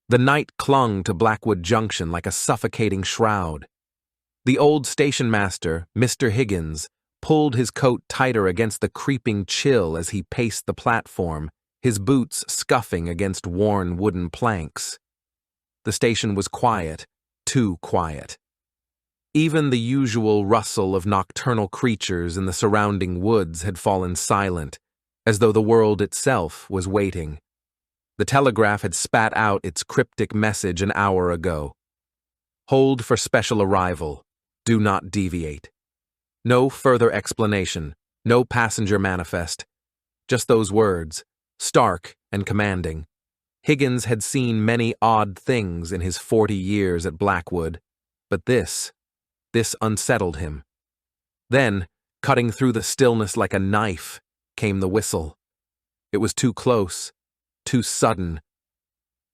The night clung to Blackwood Junction like a suffocating shroud. The old station master, Mr. Higgins, pulled his coat tighter against the creeping chill as he paced the platform, his boots scuffing against worn wooden planks. The station was quiet, too quiet. Even the usual rustle of nocturnal creatures in the surrounding woods had fallen silent, as though the world itself was waiting. The telegraph had spat out its cryptic message an hour ago. Hold for special arrival. Do not deviate. No further explanation, no passenger manifest. Just those words, stark and commanding. Higgins had seen many odd things in his 40 years at Blackwood, but this unsettled him. Then, cutting through the stillness like a knife, came the whistle. It was too close, too sudden.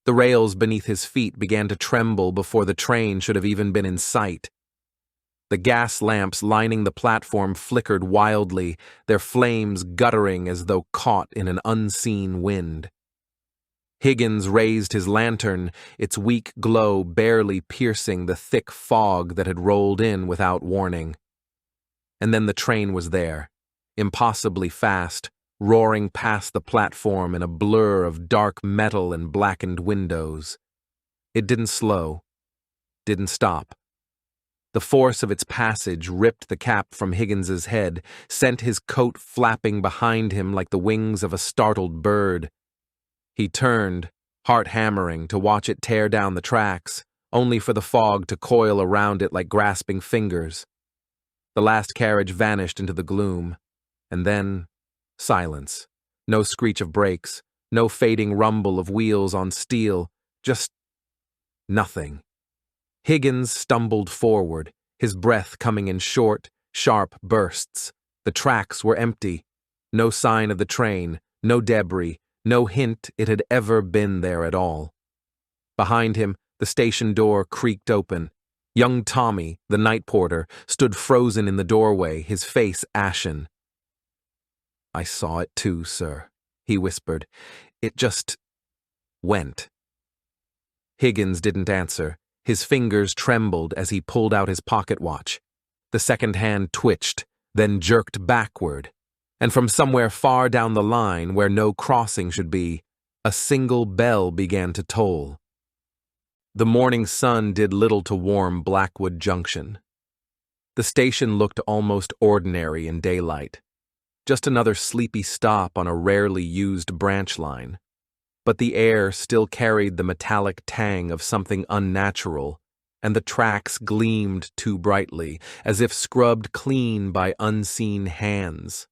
The rails beneath his feet began to tremble before the train should have even been in sight. The gas lamps lining the platform flickered wildly, their flames guttering as though caught in an unseen wind. Higgins raised his lantern, its weak glow barely piercing the thick fog that had rolled in without warning. And then the train was there, impossibly fast, roaring past the platform in a blur of dark metal and blackened windows. It didn't slow, didn't stop. The force of its passage ripped the cap from Higgins's head, sent his coat flapping behind him like the wings of a startled bird. He turned, heart hammering, to watch it tear down the tracks, only for the fog to coil around it like grasping fingers. The last carriage vanished into the gloom, and then silence. No screech of brakes, no fading rumble of wheels on steel, just nothing. Higgins stumbled forward, his breath coming in short, sharp bursts. The tracks were empty. No sign of the train, no debris, no hint it had ever been there at all. Behind him, the station door creaked open. Young Tommy, the night porter, stood frozen in the doorway, his face ashen. "I saw it too, sir," he whispered. "It just went." Higgins didn't answer. His fingers trembled as he pulled out his pocket watch. The second hand twitched, then jerked backward, and from somewhere far down the line, where no crossing should be, a single bell began to toll. The morning sun did little to warm Blackwood Junction. The station looked almost ordinary in daylight, just another sleepy stop on a rarely used branch line. But the air still carried the metallic tang of something unnatural, and the tracks gleamed too brightly, as if scrubbed clean by unseen hands.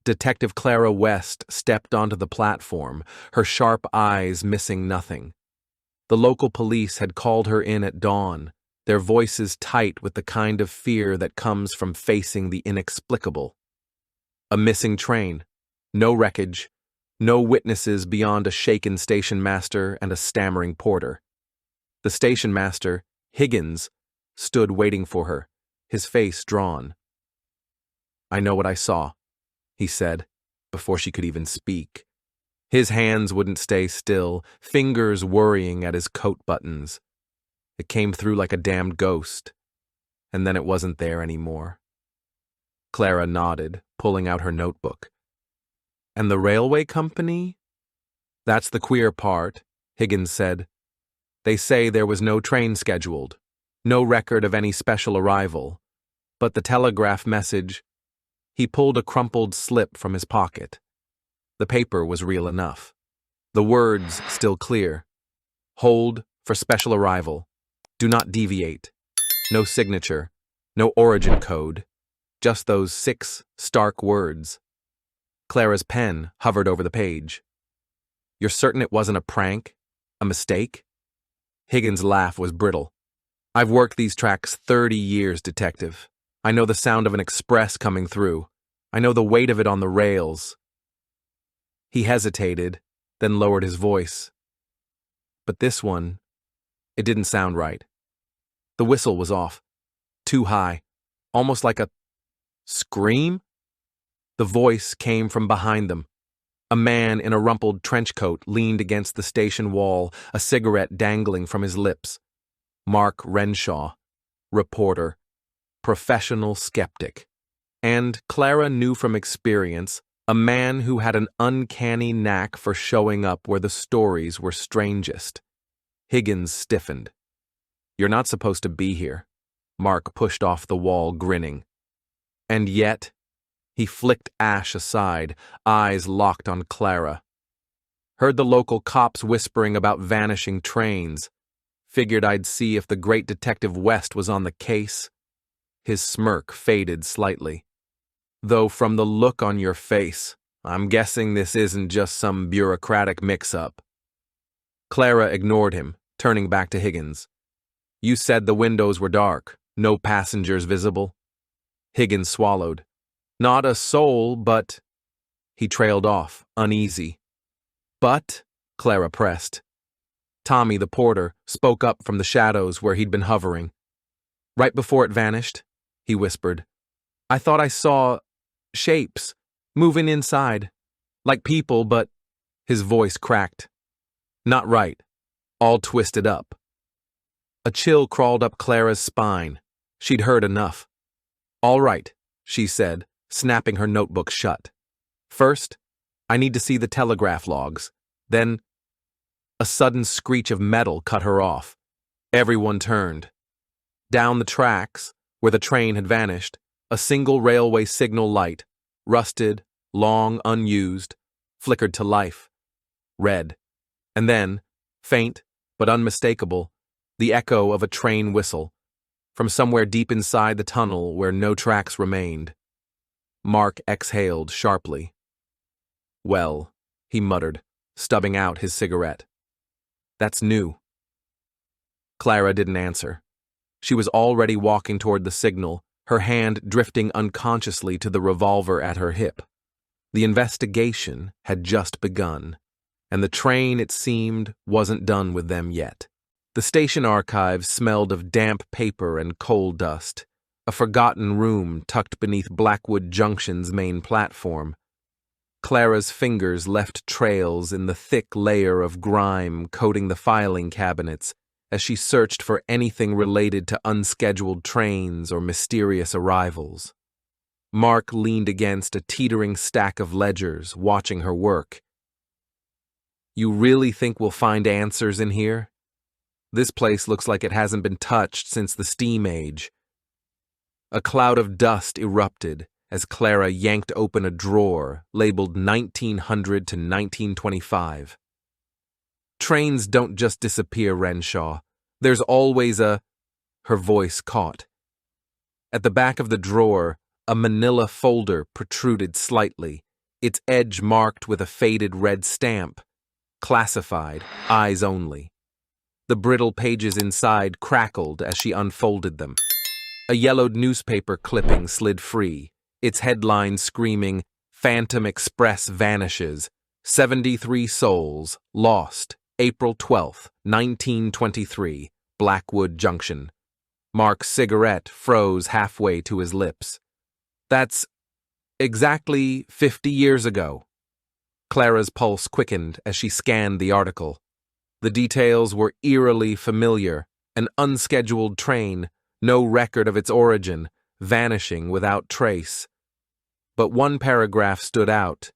Detective Clara West stepped onto the platform, her sharp eyes missing nothing. The local police had called her in at dawn, their voices tight with the kind of fear that comes from facing the inexplicable. A missing train, no wreckage, no witnesses beyond a shaken station master and a stammering porter. The station master, Higgins, stood waiting for her, his face drawn. "I know what I saw," he said, before she could even speak. His hands wouldn't stay still, fingers worrying at his coat buttons. It came through like a damned ghost, and then it wasn't there anymore. Clara nodded, pulling out her notebook. "And the railway company?" "That's the queer part," Higgins said. "They say there was no train scheduled, no record of any special arrival, but the telegraph message—" He pulled a crumpled slip from his pocket. The paper was real enough. The words still clear. "Hold for special arrival. Do not deviate." No signature, no origin code, just those 6 stark words. Clara's pen hovered over the page. "You're certain it wasn't a prank? A mistake?" Higgins' laugh was brittle. "I've worked these tracks 30 years, detective. I know the sound of an express coming through. I know the weight of it on the rails." He hesitated, then lowered his voice. But this one, it didn't sound right. The whistle was off. Too high. Almost like a scream? The voice came from behind them. A man in a rumpled trench coat leaned against the station wall, a cigarette dangling from his lips. Mark Renshaw, reporter, professional skeptic. And Clara knew from experience, a man who had an uncanny knack for showing up where the stories were strangest. Higgins stiffened. "You're not supposed to be here." Mark pushed off the wall, grinning. And yet, he flicked Ash aside, eyes locked on Clara. "Heard the local cops whispering about vanishing trains. Figured I'd see if the great Detective West was on the case." His smirk faded slightly. "Though from the look on your face, I'm guessing this isn't just some bureaucratic mix-up." Clara ignored him, turning back to Higgins. "You said the windows were dark, no passengers visible?" Higgins swallowed. "Not a soul, but—" He trailed off, uneasy. "But," Clara pressed. Tommy, the porter, spoke up from the shadows where he'd been hovering. "Right before it vanished," he whispered, "I thought I saw shapes moving inside, like people, but—" His voice cracked. "Not right. All twisted up." A chill crawled up Clara's spine. She'd heard enough. "All right," she said, snapping her notebook shut. "First, I need to see the telegraph logs. Then—" A sudden screech of metal cut her off. Everyone turned. Down the tracks, where the train had vanished, a single railway signal light, rusted, long unused, flickered to life. Red. And then, faint but unmistakable, the echo of a train whistle, from somewhere deep inside the tunnel where no tracks remained. Mark exhaled sharply. "Well," he muttered, stubbing out his cigarette. "That's new." Clara didn't answer. She was already walking toward the signal, her hand drifting unconsciously to the revolver at her hip. The investigation had just begun, and the train, it seemed, wasn't done with them yet. The station archives smelled of damp paper and coal dust, a forgotten room tucked beneath Blackwood Junction's main platform. Clara's fingers left trails in the thick layer of grime coating the filing cabinets as she searched for anything related to unscheduled trains or mysterious arrivals. Mark leaned against a teetering stack of ledgers, watching her work. "You really think we'll find answers in here? This place looks like it hasn't been touched since the steam age." A cloud of dust erupted as Clara yanked open a drawer labeled 1900 to 1925. "Trains don't just disappear, Renshaw. There's always a—" Her voice caught. At the back of the drawer, a manila folder protruded slightly, its edge marked with a faded red stamp. Classified, eyes only. The brittle pages inside crackled as she unfolded them. A yellowed newspaper clipping slid free, its headline screaming, "Phantom Express vanishes. 73 souls lost. April 12th, 1923, Blackwood Junction." Mark's cigarette froze halfway to his lips. "That's exactly 50 years ago." Clara's pulse quickened as she scanned the article. The details were eerily familiar: an unscheduled train, no record of its origin, vanishing without trace. But one paragraph stood out.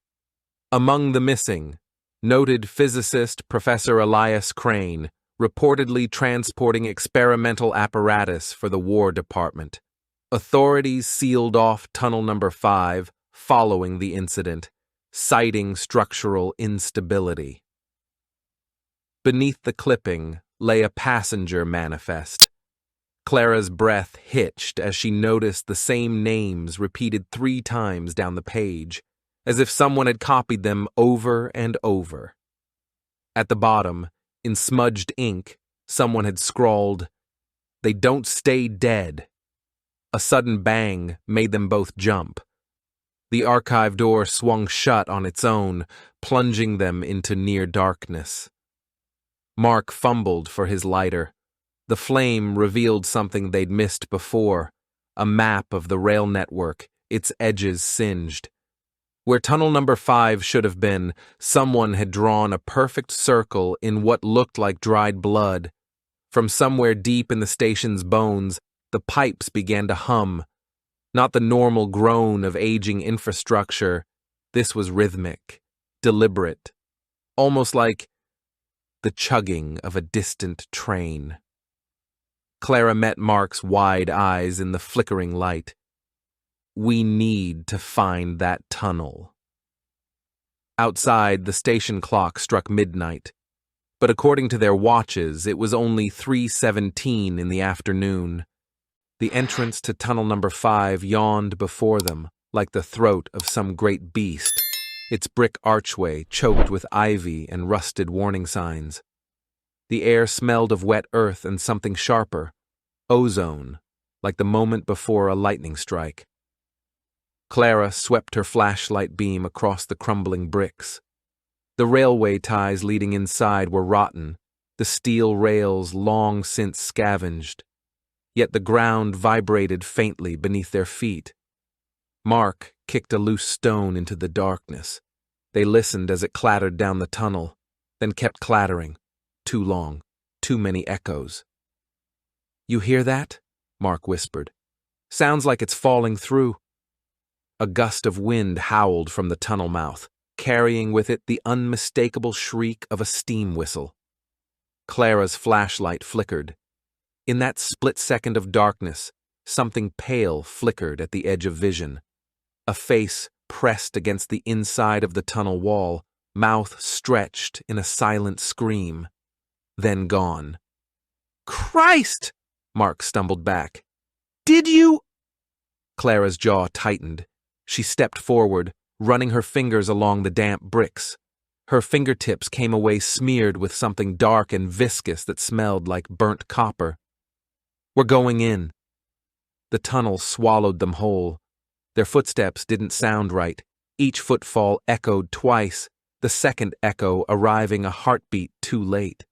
Among the missing, noted physicist Professor Elias Crane, reportedly transporting experimental apparatus for the War Department. Authorities sealed off Tunnel Number 5 following the incident, citing structural instability. Beneath the clipping lay a passenger manifest. Clara's breath hitched as she noticed the same names repeated 3 times down the page, as if someone had copied them over and over. At the bottom, in smudged ink, someone had scrawled, "They don't stay dead." A sudden bang made them both jump. The archive door swung shut on its own, plunging them into near darkness. Mark fumbled for his lighter. The flame revealed something they'd missed before, a map of the rail network, its edges singed. Where tunnel number 5 should have been, someone had drawn a perfect circle in what looked like dried blood. From somewhere deep in the station's bones, the pipes began to hum. Not the normal groan of aging infrastructure. This was rhythmic, deliberate, almost like the chugging of a distant train. Clara met Mark's wide eyes in the flickering light. We need to find that tunnel. Outside, the station clock struck midnight, but according to their watches, it was only 3:17 in the afternoon. The entrance to tunnel number 5 yawned before them, like the throat of some great beast, its brick archway choked with ivy and rusted warning signs. The air smelled of wet earth and something sharper, ozone, like the moment before a lightning strike. Clara swept her flashlight beam across the crumbling bricks. The railway ties leading inside were rotten, the steel rails long since scavenged, yet the ground vibrated faintly beneath their feet. Mark kicked a loose stone into the darkness. They listened as it clattered down the tunnel, then kept clattering. Too long, too many echoes. "You hear that?" Mark whispered. "Sounds like it's falling through." A gust of wind howled from the tunnel mouth, carrying with it the unmistakable shriek of a steam whistle. Clara's flashlight flickered. In that split second of darkness, something pale flickered at the edge of vision. A face pressed against the inside of the tunnel wall, mouth stretched in a silent scream. Then gone. "Christ!" Mark stumbled back. "Did you—" Clara's jaw tightened. She stepped forward, running her fingers along the damp bricks. Her fingertips came away smeared with something dark and viscous that smelled like burnt copper. "We're going in." The tunnel swallowed them whole. Their footsteps didn't sound right. Each footfall echoed twice, the second echo arriving a heartbeat too late.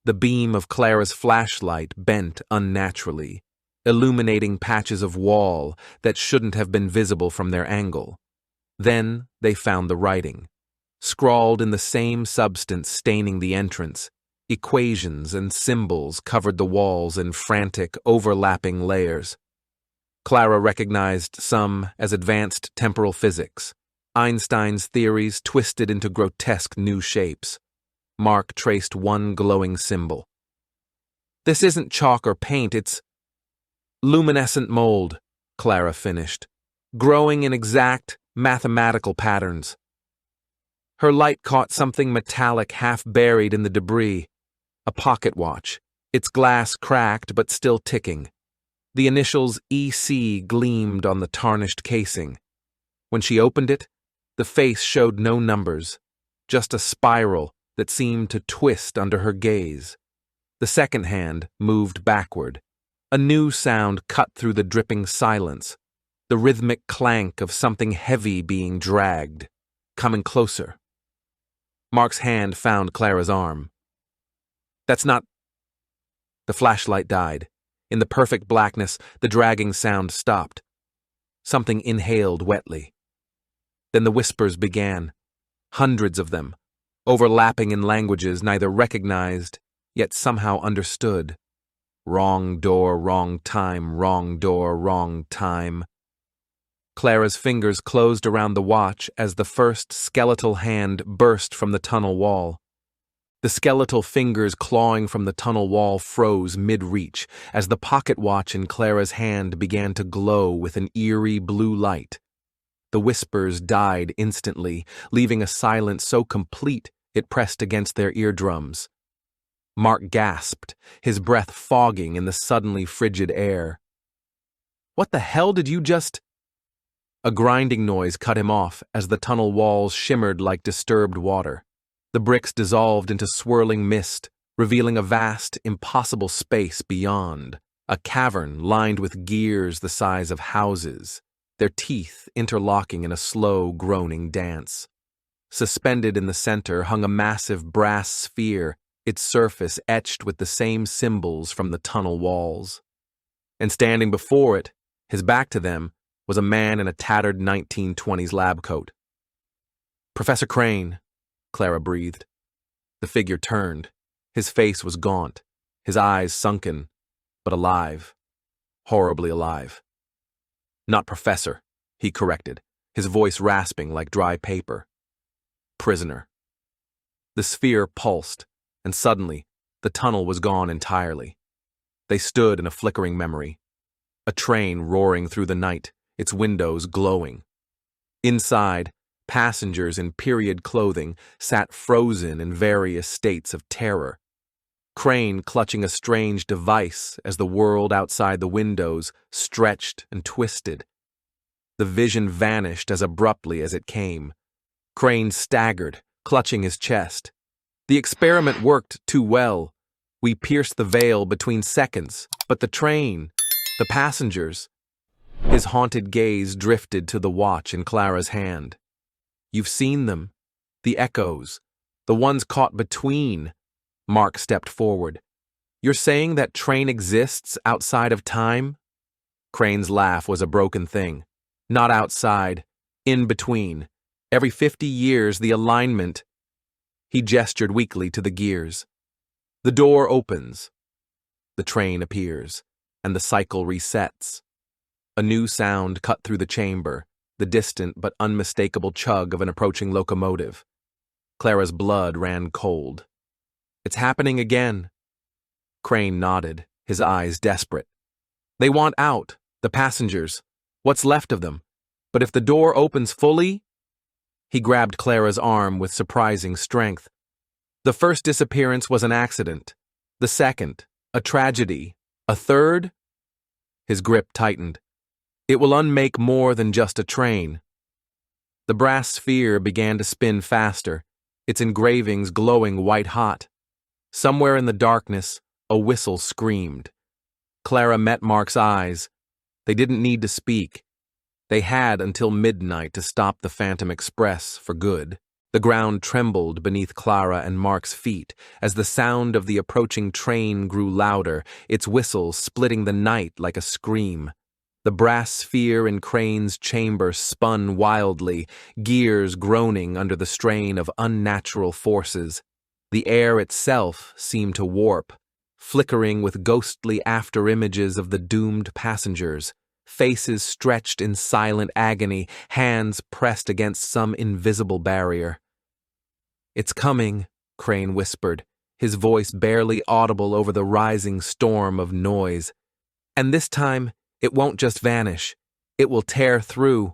The beam of Clara's flashlight bent unnaturally, illuminating patches of wall that shouldn't have been visible from their angle. Then they found the writing. Scrawled in the same substance staining the entrance, equations and symbols covered the walls in frantic, overlapping layers. Clara recognized some as advanced temporal physics, Einstein's theories twisted into grotesque new shapes. Mark traced one glowing symbol. "This isn't chalk or paint, it's luminescent mold," Clara finished, "growing in exact mathematical patterns." Her light caught something metallic half buried in the debris, a pocket watch, its glass cracked but still ticking. The initials EC gleamed on the tarnished casing. When she opened it, the face showed no numbers, just a spiral that seemed to twist under her gaze. The second hand moved backward. A new sound cut through the dripping silence, the rhythmic clank of something heavy being dragged, coming closer. Mark's hand found Clara's arm. "That's not—" The flashlight died. In the perfect blackness, the dragging sound stopped. Something inhaled wetly. Then the whispers began, hundreds of them, overlapping in languages neither recognized, yet somehow understood. Wrong door, wrong time, wrong door, wrong time. Clara's fingers closed around the watch as the first skeletal hand burst from the tunnel wall. The skeletal fingers clawing from the tunnel wall froze mid-reach as the pocket watch in Clara's hand began to glow with an eerie blue light. The whispers died instantly, leaving a silence so complete it pressed against their eardrums. Mark gasped, his breath fogging in the suddenly frigid air. "What the hell did you just—" A grinding noise cut him off as the tunnel walls shimmered like disturbed water. The bricks dissolved into swirling mist, revealing a vast, impossible space beyond, a cavern lined with gears the size of houses, their teeth interlocking in a slow, groaning dance. Suspended in the center hung a massive brass sphere, its surface etched with the same symbols from the tunnel walls. And standing before it, his back to them, was a man in a tattered 1920s lab coat. Professor Crane, Clara breathed. The figure turned. His face was gaunt, his eyes sunken, but alive. Horribly alive. Not Professor, he corrected, his voice rasping like dry paper. Prisoner. The sphere pulsed, and suddenly, the tunnel was gone entirely. They stood in a flickering memory. A train roaring through the night, its windows glowing. Inside, passengers in period clothing sat frozen in various states of terror. Crane clutching a strange device as the world outside the windows stretched and twisted. The vision vanished as abruptly as it came. Crane staggered, clutching his chest. The experiment worked too well. We pierced the veil between seconds, but the train, the passengers. His haunted gaze drifted to the watch in Clara's hand. You've seen them. The echoes. The ones caught between. Mark stepped forward. You're saying that train exists outside of time? Crane's laugh was a broken thing. Not outside. In between. Every 50 years, the alignment. He gestured weakly to the gears. The door opens. The train appears, and the cycle resets. A new sound cut through the chamber, the distant but unmistakable chug of an approaching locomotive. Clara's blood ran cold. It's happening again. Crane nodded, his eyes desperate. They want out, the passengers. What's left of them? But if the door opens fully? He grabbed Clara's arm with surprising strength. The first disappearance was an accident. The second, a tragedy. A third? His grip tightened. It will unmake more than just a train. The brass sphere began to spin faster, its engravings glowing white-hot. Somewhere in the darkness, a whistle screamed. Clara met Mark's eyes. They didn't need to speak. They had until midnight to stop the Phantom Express for good. The ground trembled beneath Clara and Mark's feet as the sound of the approaching train grew louder, its whistle splitting the night like a scream. The brass sphere in Crane's chamber spun wildly, gears groaning under the strain of unnatural forces. The air itself seemed to warp, flickering with ghostly after-images of the doomed passengers. Faces stretched in silent agony, hands pressed against some invisible barrier. It's coming, Crane whispered, his voice barely audible over the rising storm of noise. And this time, it won't just vanish. It will tear through.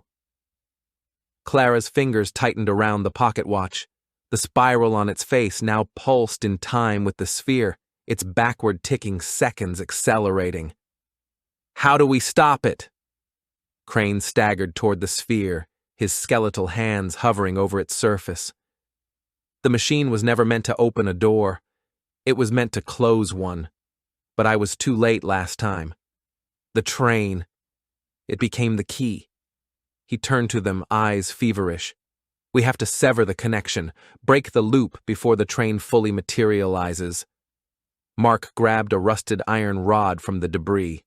Clara's fingers tightened around the pocket watch. The spiral on its face now pulsed in time with the sphere, its backward ticking seconds accelerating. How do we stop it? Crane staggered toward the sphere, his skeletal hands hovering over its surface. The machine was never meant to open a door. It was meant to close one. But I was too late last time. The train. It became the key. He turned to them, eyes feverish. We have to sever the connection, break the loop before the train fully materializes. Mark grabbed a rusted iron rod from the debris.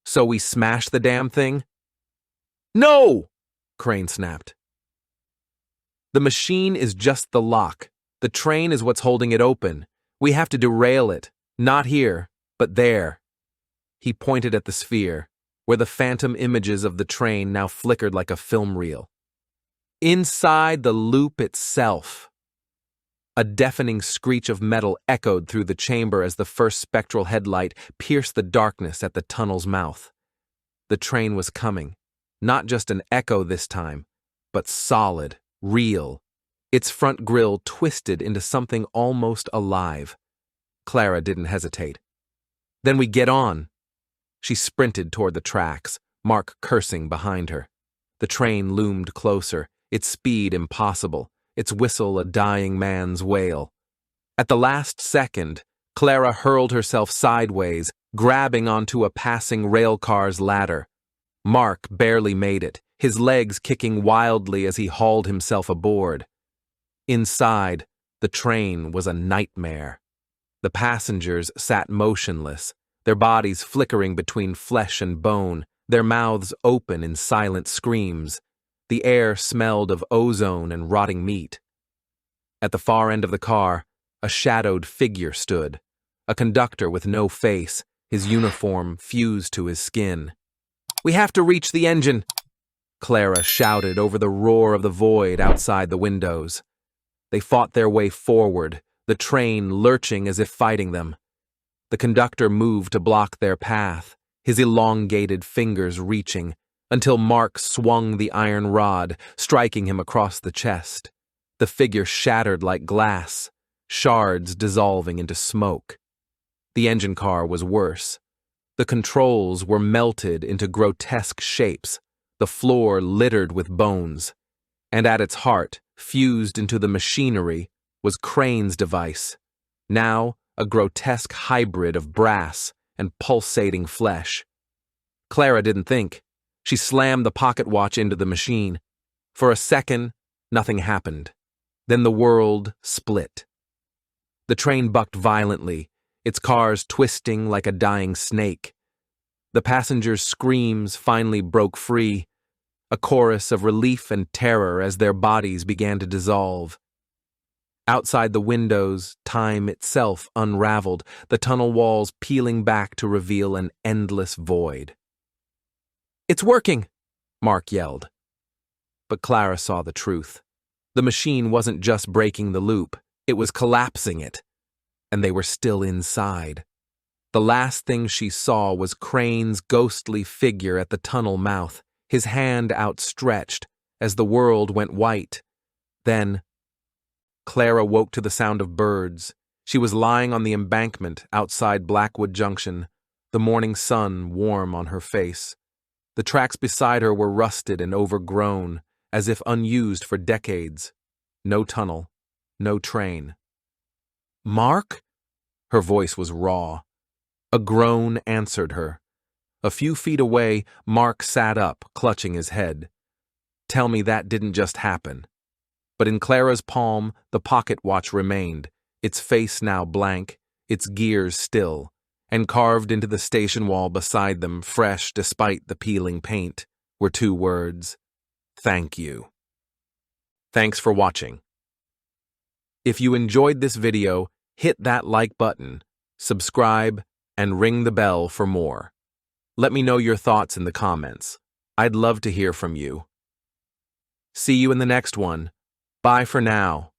So we smash the damn thing? No! Crane snapped. The machine is just the lock. The train is what's holding it open. We have to derail it. Not here, but there. He pointed at the sphere, where the phantom images of the train now flickered like a film reel. Inside the loop itself. A deafening screech of metal echoed through the chamber as the first spectral headlight pierced the darkness at the tunnel's mouth. The train was coming. Not just an echo this time, but solid, real. Its front grille twisted into something almost alive. Clara didn't hesitate. Then we get on. She sprinted toward the tracks, Mark cursing behind her. The train loomed closer, its speed impossible, its whistle a dying man's wail. At the last second, Clara hurled herself sideways, grabbing onto a passing railcar's ladder. Mark barely made it, his legs kicking wildly as he hauled himself aboard. Inside, the train was a nightmare. The passengers sat motionless, their bodies flickering between flesh and bone, their mouths open in silent screams. The air smelled of ozone and rotting meat. At the far end of the car, a shadowed figure stood, a conductor with no face, his uniform fused to his skin. "We have to reach the engine," Clara shouted over the roar of the void outside the windows. They fought their way forward, the train lurching as if fighting them. The conductor moved to block their path, his elongated fingers reaching, until Mark swung the iron rod, striking him across the chest. The figure shattered like glass, shards dissolving into smoke. The engine car was worse. The controls were melted into grotesque shapes, the floor littered with bones, and at its heart, fused into the machinery, was Crane's device, now a grotesque hybrid of brass and pulsating flesh. Clara didn't think. She slammed the pocket watch into the machine. For a second, nothing happened. Then the world split. The train bucked violently, its cars twisting like a dying snake. The passengers' screams finally broke free, a chorus of relief and terror as their bodies began to dissolve. Outside the windows, time itself unraveled, the tunnel walls peeling back to reveal an endless void. "It's working!" Mark yelled. But Clara saw the truth. The machine wasn't just breaking the loop, it was collapsing it. And they were still inside. The last thing she saw was Crane's ghostly figure at the tunnel mouth, his hand outstretched, as the world went white. Then, Clara woke to the sound of birds. She was lying on the embankment outside Blackwood Junction, the morning sun warm on her face. The tracks beside her were rusted and overgrown, as if unused for decades. No tunnel, no train. "Mark?" Her voice was raw. A groan answered her. A few feet away, Mark sat up, clutching his head. Tell me that didn't just happen. But in Clara's palm, the pocket watch remained, its face now blank, its gears still, and carved into the station wall beside them, fresh despite the peeling paint, were two words: "Thank you." Thanks for watching. If you enjoyed this video, hit that like button, subscribe, and ring the bell for more. Let me know your thoughts in the comments. I'd love to hear from you. See you in the next one. Bye for now.